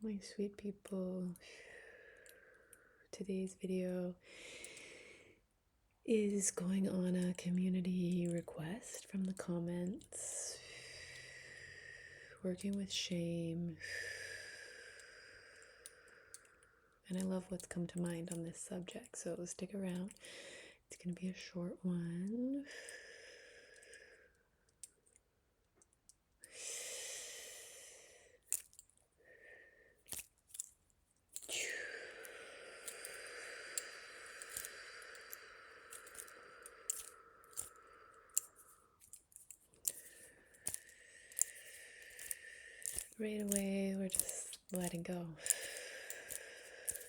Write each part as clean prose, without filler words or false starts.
My sweet people, today's video is going on a community request from the comments, working with shame, and I love what's come to mind on this subject, so stick around. It's going to be a short one. Right away, we're just letting go.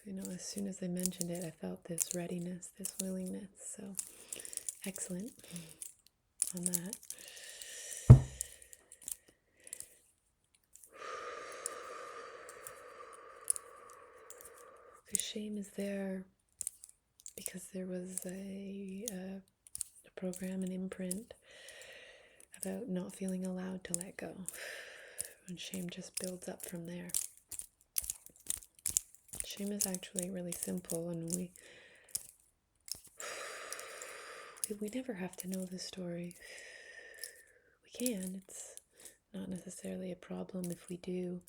You know, as soon as I mentioned it, I felt this readiness, this willingness. So, excellent on that. Because shame is there because there was a program, an imprint about not feeling allowed to let go. And shame just builds up from there. Shame is actually really simple, and we never have to know the story. We can. It's not necessarily a problem if we do,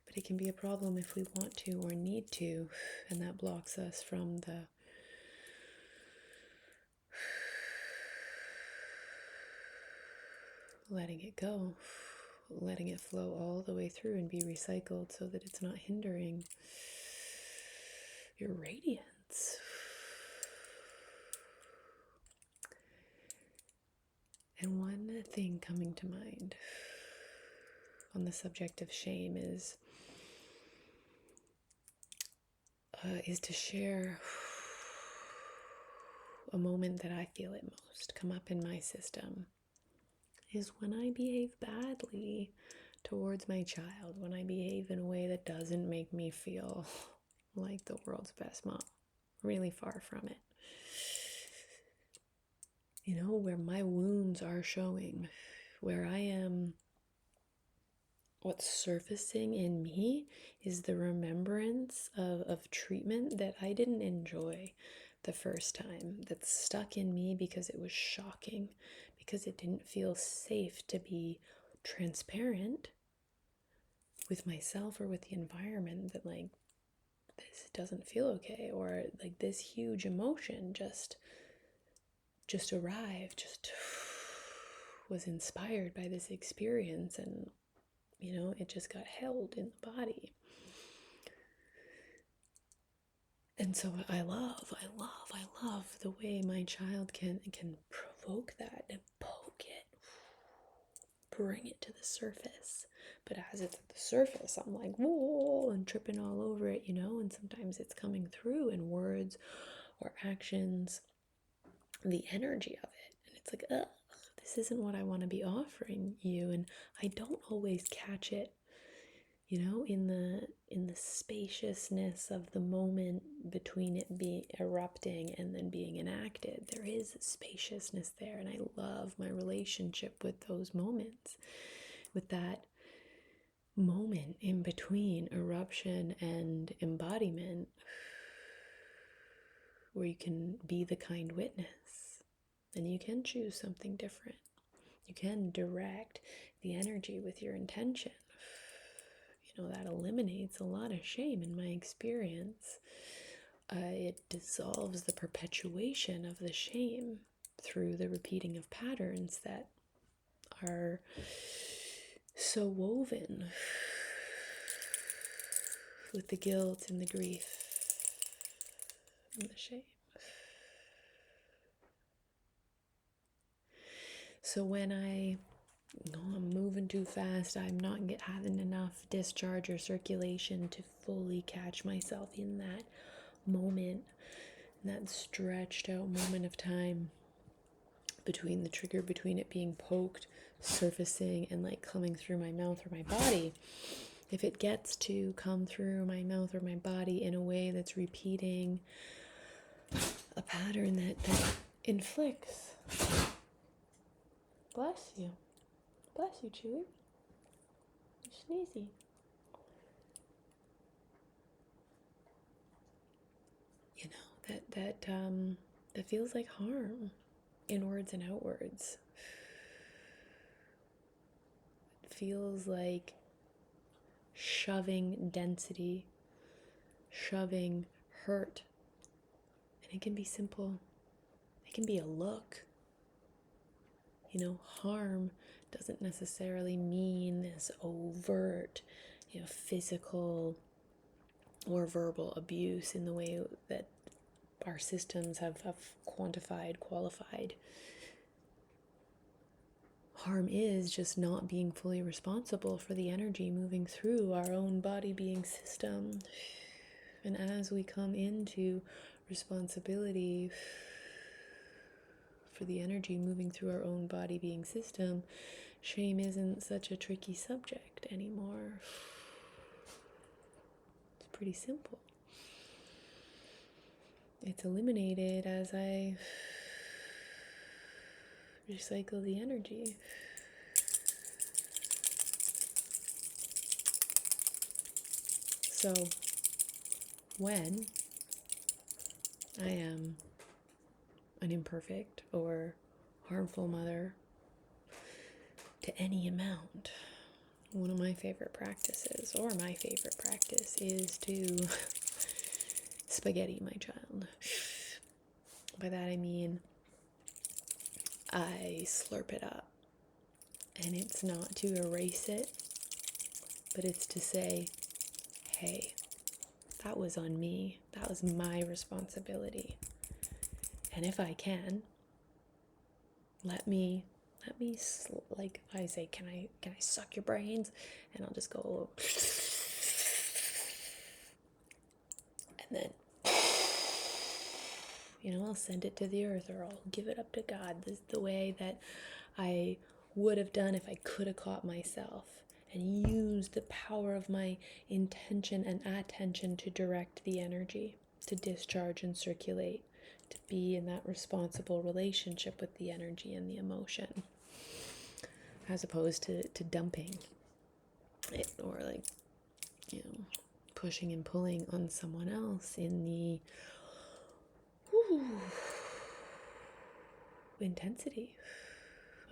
but it can be a problem if we want to or need to, and that blocks us from the letting it go, letting it flow all the way through and be recycled so that it's not hindering your radiance. And one thing coming to mind on the subject of shame is to share a moment that I feel it most come up in my system is when I behave badly towards my child, when I behave in a way that doesn't make me feel like the world's best mom. Really far from it. You know, where my wounds are showing, where I am, what's surfacing in me is the remembrance of treatment that I didn't enjoy the first time, that's stuck in me because it was shocking, because it didn't feel safe to be transparent with myself or with the environment, that like this doesn't feel okay, or like this huge emotion just arrived, just was inspired by this experience, and you know, it just got held in the body. And so I love the way my child can provoke that and poke it, bring it to the surface. But as it's at the surface, I'm like, whoa, and tripping all over it, you know, and sometimes it's coming through in words or actions, the energy of it. And it's like, ugh, this isn't what I want to be offering you. And I don't always catch it, you know, in the spaciousness of the moment between it being erupting and then being enacted. There is spaciousness there, and I love my relationship with those moments, with that moment in between eruption and embodiment, where you can be the kind witness and you can choose something different. You can direct the energy with your intention. You know, that eliminates a lot of shame in my experience. It dissolves the perpetuation of the shame through the repeating of patterns that are so woven with the guilt and the grief and the shame. So when I'm moving too fast, I'm not having enough discharge or circulation to fully catch myself in that moment, in that stretched out moment of time between the trigger, between it being poked, surfacing, and like coming through my mouth or my body. If it gets to come through my mouth or my body in a way that's repeating a pattern that inflicts. Bless you. Bless you, Chewy. You're sneezy. that feels like harm, inwards and outwards. It feels like shoving density, shoving hurt. And it can be simple. It can be a look. Harm doesn't necessarily mean this overt, physical or verbal abuse in the way that our systems have quantified, qualified. Harm is just not being fully responsible for the energy moving through our own body-being system. And as we come into responsibility for the energy moving through our own body-being system, shame isn't such a tricky subject anymore. It's pretty simple. It's eliminated as I recycle the energy. So, when I am an imperfect or harmful mother to any amount, one of my favorite practices, or my favorite practice, is to spaghetti my child. By that I mean I slurp it up. And it's not to erase it, but it's to say, hey, that was on me. That was my responsibility. And if I can, let me like I say, can I suck your brains? And I'll just go, and then, I'll send it to the earth, or I'll give it up to God. This is the way that I would have done if I could have caught myself and used the power of my intention and attention to direct the energy, to discharge and circulate, to be in that responsible relationship with the energy and the emotion, as opposed to dumping it, or pushing and pulling on someone else in the intensity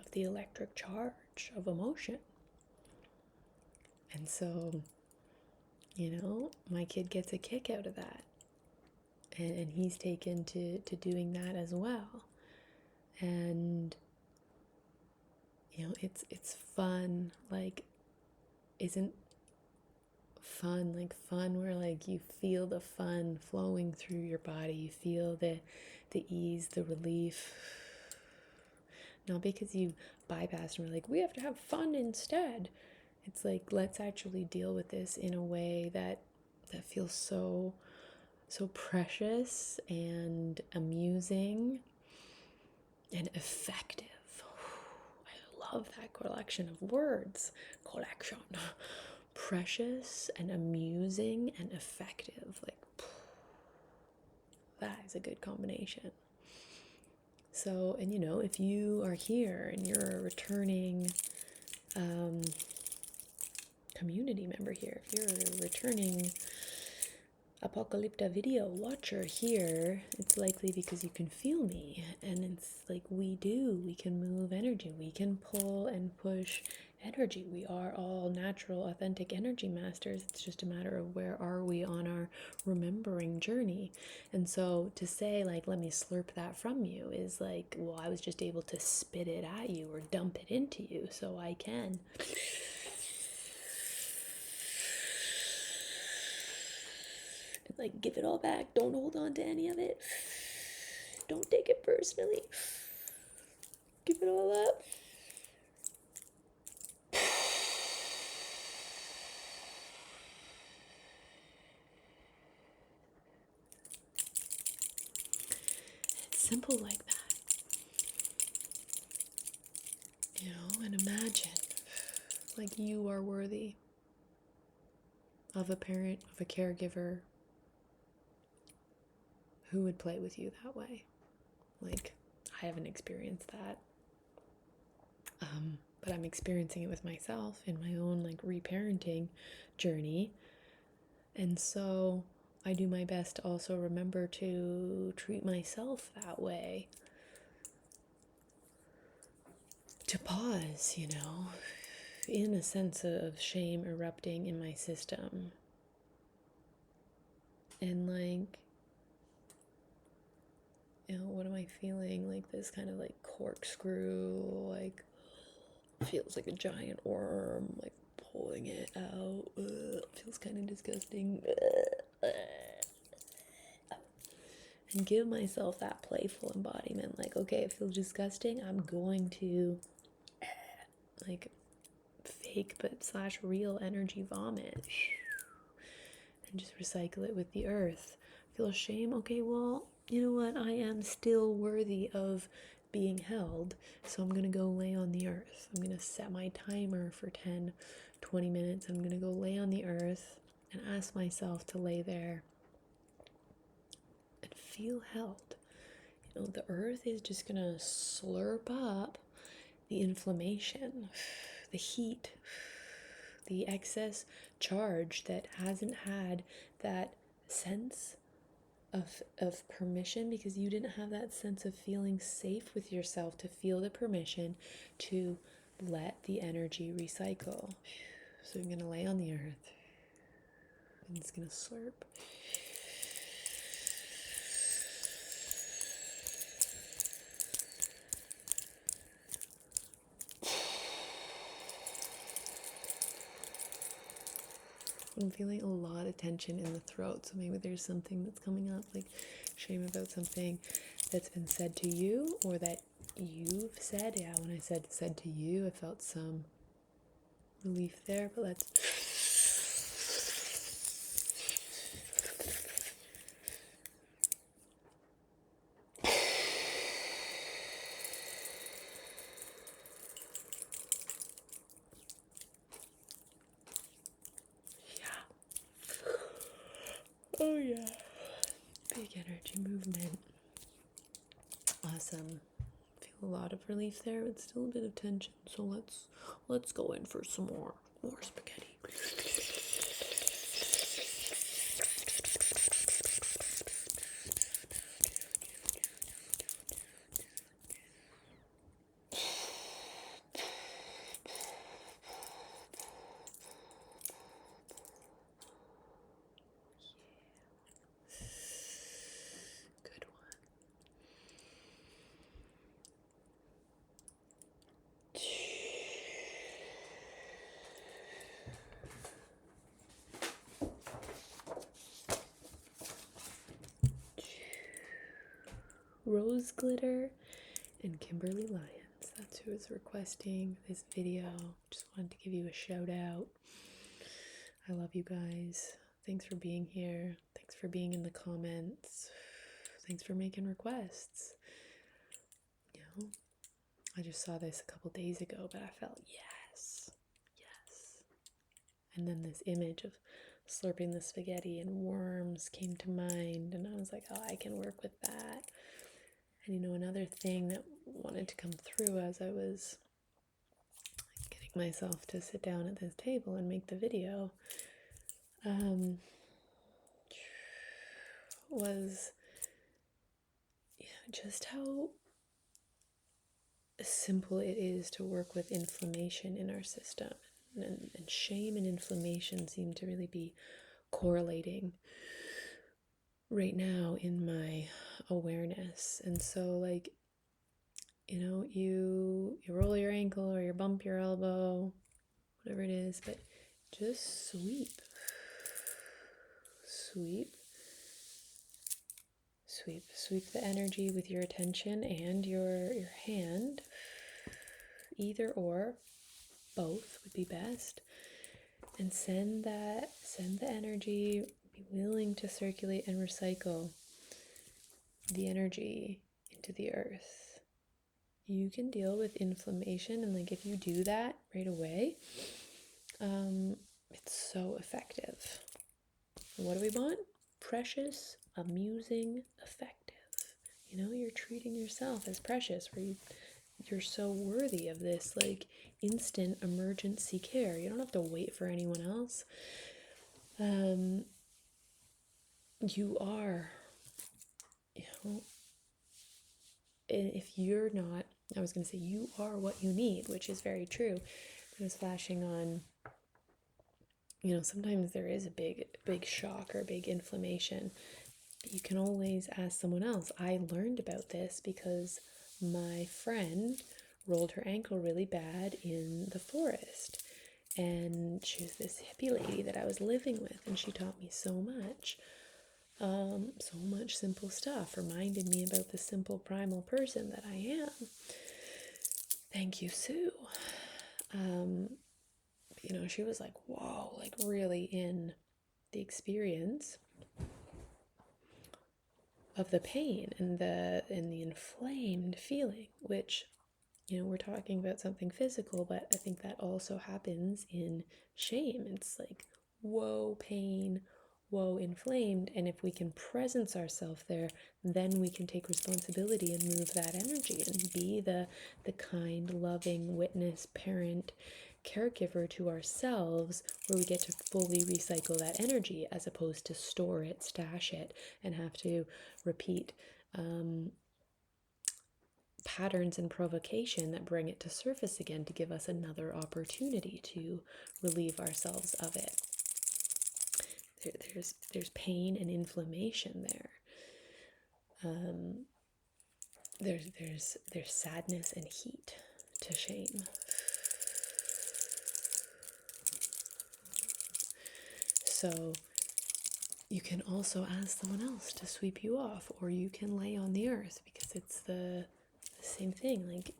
of the electric charge of emotion. And so, my kid gets a kick out of that. And he's taken to doing that as well. And, it's fun. Isn't fun fun where you feel the fun flowing through your body, you feel the ease, the relief, not because you bypassed and were we have to have fun instead. It's let's actually deal with this in a way that feels so precious and amusing and effective. I love that collection of words. Precious and amusing and effective. That is a good combination. So, and if you are here and you're a returning community member here, if you're a returning Apocalypta video watcher here, it's likely because you can feel me, and it's we can move energy, we can pull and push energy. We are all natural, authentic energy masters. It's just a matter of where are we on our remembering journey. And so to say let me slurp that from you is well, I was just able to spit it at you or dump it into you, so I can give it all back. Don't hold on to any of it. Don't take it personally. Give it all up. It's simple like that. And imagine you are worthy of a parent, of a caregiver who would play with you that way. I haven't experienced that. But I'm experiencing it with myself in my own reparenting journey. And so I do my best to also remember to treat myself that way. To pause, in a sense of shame erupting in my system. And what am I feeling? Like this kind of like corkscrew, like feels like a giant worm, like pulling it out. Feels kind of disgusting. And give myself that playful embodiment. Like, okay, it feels disgusting. I'm going to like fake but slash real energy vomit and just recycle it with the earth. Feel shame? Okay, well, you know what? I am still worthy of being held, so I'm gonna go lay on the earth. I'm gonna set my timer for 10-20 minutes. I'm gonna go lay on the earth and ask myself to lay there and feel held. The earth is just gonna slurp up the inflammation, the heat, the excess charge that hasn't had that sense of permission, because you didn't have that sense of feeling safe with yourself to feel the permission to let the energy recycle. So I'm gonna lay on the earth and it's gonna slurp. I'm feeling a lot of tension in the throat, so maybe there's something that's coming up, like shame about something that's been said to you or that you've said. Yeah, when I said to you, I felt some relief there, but let's... Oh yeah. Big energy movement. Awesome. Feel a lot of relief there, but still a bit of tension. So let's go in for some more spaghetti. Rose Glitter and Kimberly Lyons. That's who is requesting this video. Just wanted to give you a shout out. I love you guys. Thanks for being here. Thanks for being in the comments. Thanks for making requests. I just saw this a couple days ago, but I felt yes. And then this image of slurping the spaghetti and worms came to mind, and I was like, oh, I can work with that. And another thing that wanted to come through as I was getting myself to sit down at this table and make the video was just how simple it is to work with inflammation in our system. And shame and inflammation seem to really be correlating right now in my awareness. And so you roll your ankle or you bump your elbow, whatever it is, but just sweep the energy with your attention and your hand. Either or, both would be best. And send the energy. Be willing to circulate and recycle the energy into the earth. You can deal with inflammation, and if you do that right away, it's so effective. What do we want? Precious, amusing, effective. You're treating yourself as precious, where you're so worthy of this instant emergency care. You don't have to wait for anyone else. you are, you know, if you're not, I was going to say, you are what you need, which is very true. I was flashing on, sometimes there is a big shock or a big inflammation. But you can always ask someone else. I learned about this because my friend rolled her ankle really bad in the forest. And she was this hippie lady that I was living with, and she taught me so much. So much simple stuff, reminded me about the simple primal person that I am. Thank you, Sue. She was like, whoa, like really in the experience of the pain and the inflamed feeling, which, we're talking about something physical, but I think that also happens in shame. It's like, whoa, pain, whoa, inflamed. And if we can presence ourselves there, then we can take responsibility and move that energy and be the kind, loving witness, parent, caregiver to ourselves, where we get to fully recycle that energy as opposed to store it, stash it, and have to repeat patterns and provocation that bring it to surface again to give us another opportunity to relieve ourselves of it. There's pain and inflammation there. There's sadness and heat to shame. So you can also ask someone else to sweep you off, or you can lay on the earth, because it's the same thing. Like,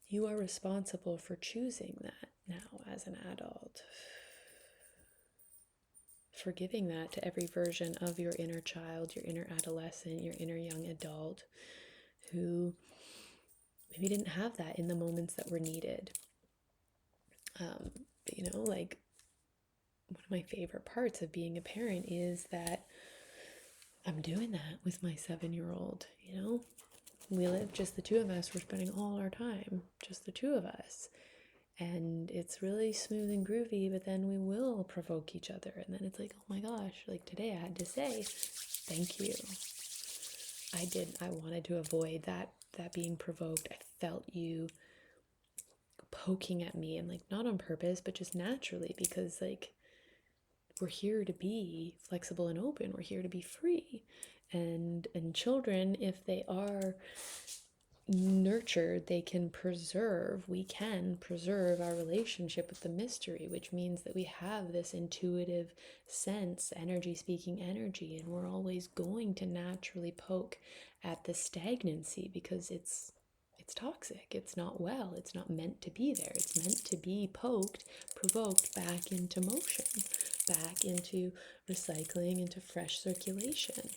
you are responsible for choosing that now as an adult, for giving that to every version of your inner child, your inner adolescent, your inner young adult, who maybe didn't have that in the moments that were needed. Like, one of my favorite parts of being a parent is that I'm doing that with my 7-year-old. We live, just the two of us. We're spending all our time, just the two of us. And it's really smooth and groovy, but then we will provoke each other. And then it's like, oh my gosh, like today I had to say, thank you. I wanted to avoid that being provoked. I felt you poking at me, and like, not on purpose, but just naturally, because like, we're here to be flexible and open. We're here to be free. And children, if they are nurtured, we can preserve our relationship with the mystery, which means that we have this intuitive sense, energy speaking energy, and we're always going to naturally poke at the stagnancy, because it's toxic. It's not well. It's not meant to be there. It's meant to be provoked back into motion, back into recycling, into fresh circulation.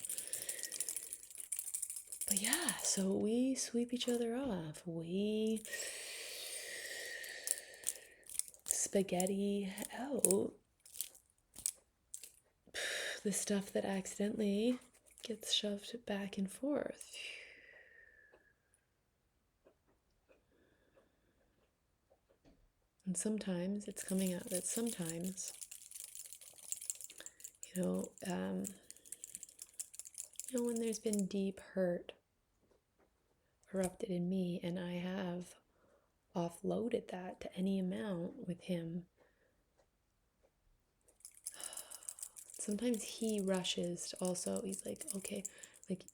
But yeah, so we sweep each other off. We spaghetti out the stuff that accidentally gets shoved back and forth. And sometimes it's coming out that sometimes, when there's been deep hurt erupted in me, and I have offloaded that to any amount with him, sometimes he rushes also. He's like, okay, like,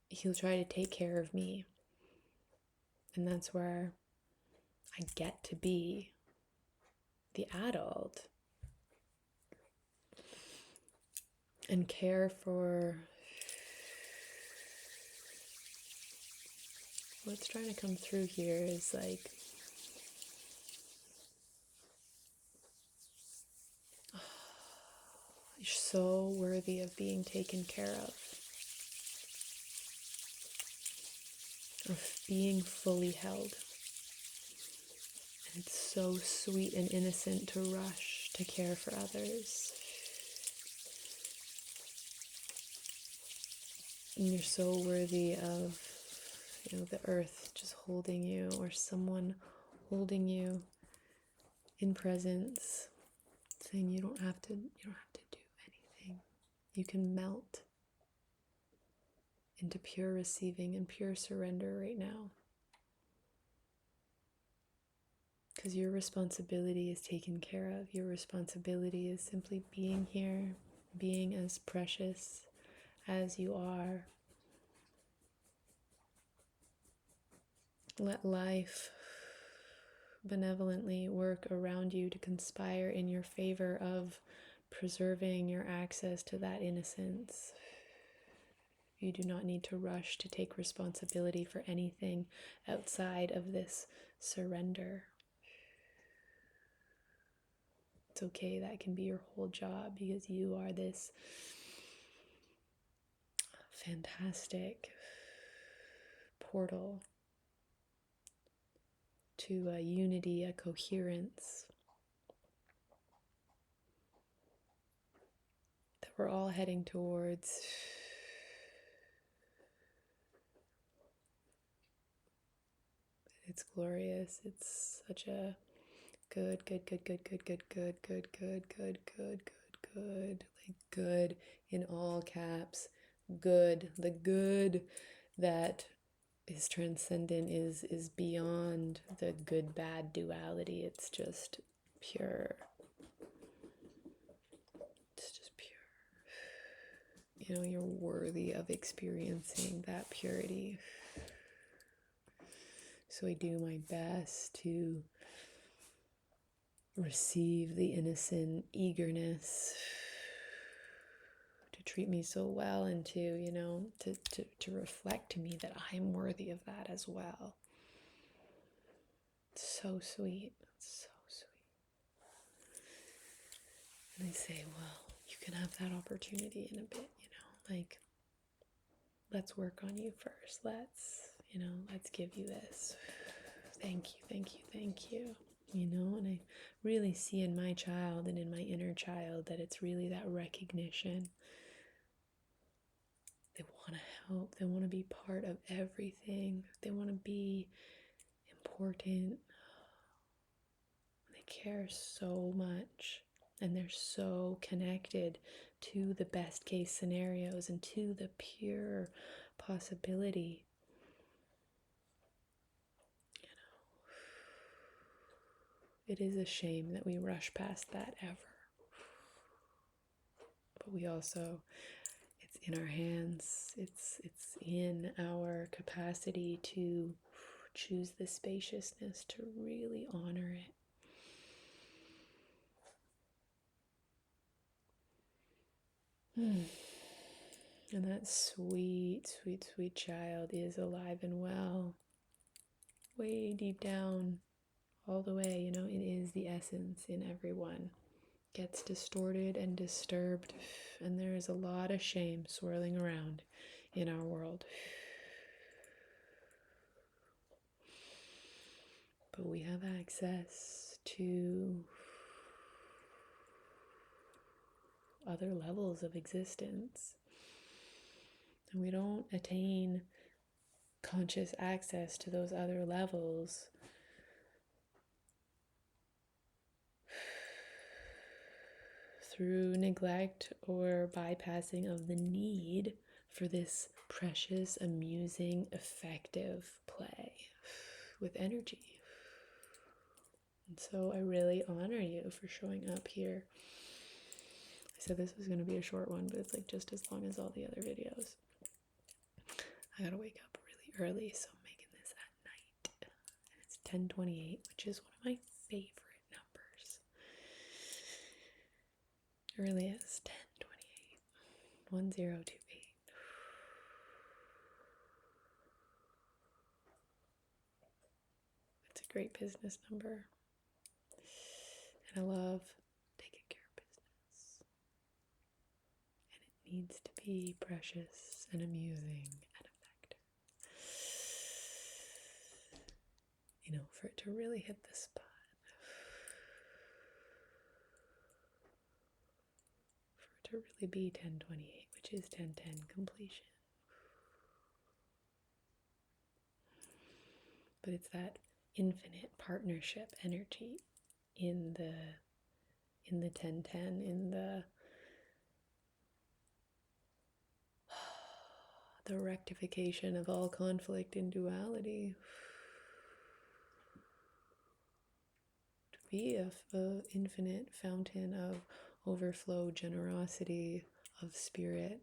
he'll try to take care of me. And that's where I get to be the adult and care for what's trying to come through here. Is like, you're so worthy of being taken care of being fully held. And it's so sweet and innocent to rush to care for others. And you're so worthy of, the earth just holding you, or someone holding you in presence. saying you don't have to do anything. You can melt into pure receiving and pure surrender right now. Because your responsibility is taken care of. Your responsibility is simply being here, being as precious as you are. Let life benevolently work around you to conspire in your favor of preserving your access to that innocence. You do not need to rush to take responsibility for anything outside of this surrender. It's okay, that can be your whole job, because you are this fantastic portal to a unity, a coherence that we're all heading towards. It's glorious. It's such a good, like good in all caps, good. The good that is transcendent is beyond the good bad duality. It's just pure. It's just pure. You know, you're worthy of experiencing that purity. So I do my best to receive the innocent eagerness to treat me so well, and to, you know, to reflect to me that I'm worthy of that as well. It's so sweet. It's so sweet. And I say, well, you can have that opportunity in a bit, you know, like, let's work on you first. Let's give you this. Thank you. You know, and I really see in my child and in my inner child that it's really that recognition. They want to help. They want to be part of everything. They want to be important. They care so much. And they're so connected to the best case scenarios and to the pure possibility. It is a shame that we rush past that ever. But we also, it's in our hands. It's in our capacity to choose the spaciousness, to really honor it. And that sweet child is alive and well. Way deep down, all the way, you know, it is the essence in everyone. Gets distorted and disturbed, and there is a lot of shame swirling around in our world. But we have access to other levels of existence, and we don't attain conscious access to those other levels through neglect or bypassing of the need for this precious, amusing, effective play with energy. And so I really honor you for showing up here. I said this was going to be a short one, but it's like just as long as all the other videos. I gotta wake up really early, so I'm making this at night. And it's 10:28, which is one of my favorite numbers. It really is. 10:28. 1028. It's a great business number. And I love taking care of business. And it needs to be precious and amusing and effective. You know, for it to really hit the spot. For it to really be 10:28, which is 10:10 completion. But it's that infinite partnership energy in in the 1010, in the rectification of all conflict and duality. To be a infinite fountain of overflow, generosity of spirit.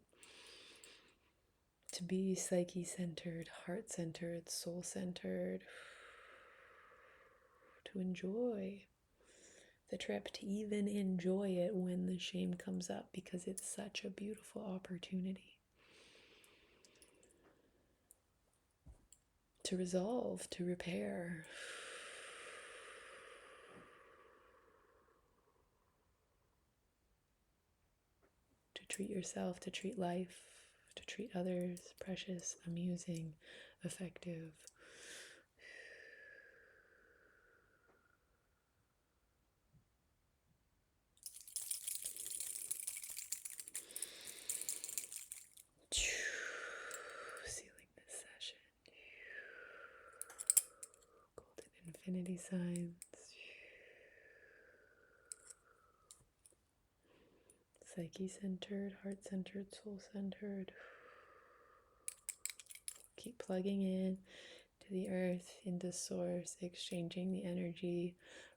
To be psyche-centered, heart-centered, soul-centered. To enjoy the trip, to even enjoy it when the shame comes up, because it's such a beautiful opportunity. To resolve, to repair. To treat yourself, to treat life, to treat others precious, amusing, effective. Sealing this session. Golden infinity signs. Psyche-centered, heart-centered, soul-centered. Keep plugging in to the earth, into source, exchanging the energy,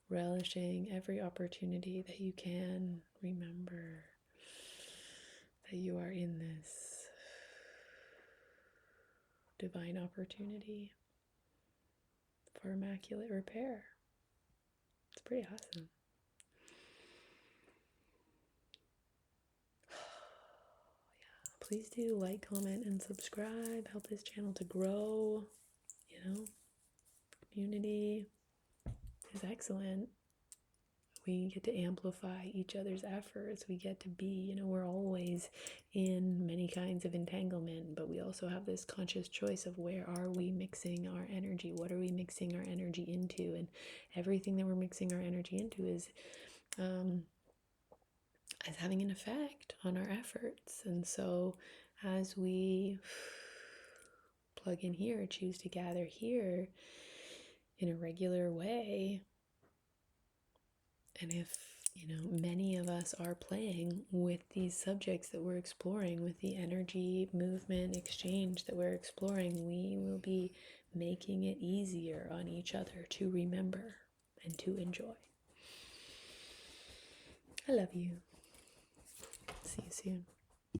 relishing every opportunity that you can. Remember that you are in this divine opportunity for immaculate repair. It's pretty awesome. Please do like, comment, and subscribe. Help this channel to grow. Community is excellent. We get to amplify each other's efforts. We get to be, we're always in many kinds of entanglement, but we also have this conscious choice of where are we mixing our energy? What are we mixing our energy into? And everything that we're mixing our energy into is having an effect on our efforts. And so as we plug in here, choose to gather here in a regular way, and if many of us are playing with these subjects that we're exploring, with the energy, movement, exchange that we're exploring, we will be making it easier on each other to remember and to enjoy. I love you. See you soon.